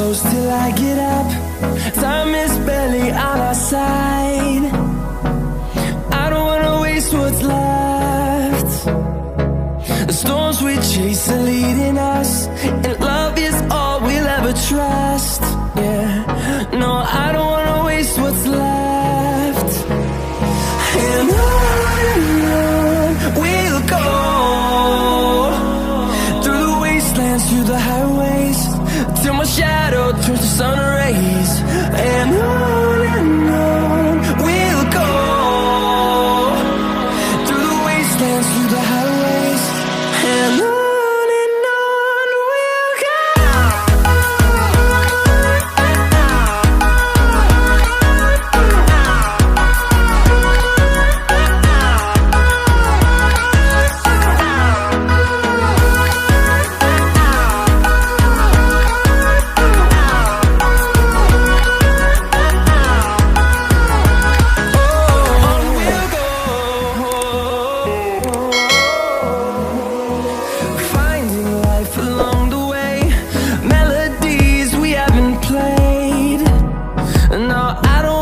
close till I get up. Time is barely on our side. I don't wanna waste what's left. The storms we chase are leading us, and love is all we'll ever trust. Yeah, no, I don't wanna waste what's left. And on we'll go, through the wastelands, through the highways, till my shadow turns to sun rays. And on we'll go, through the wastelands, through the highways, and on we'll go. No, I don't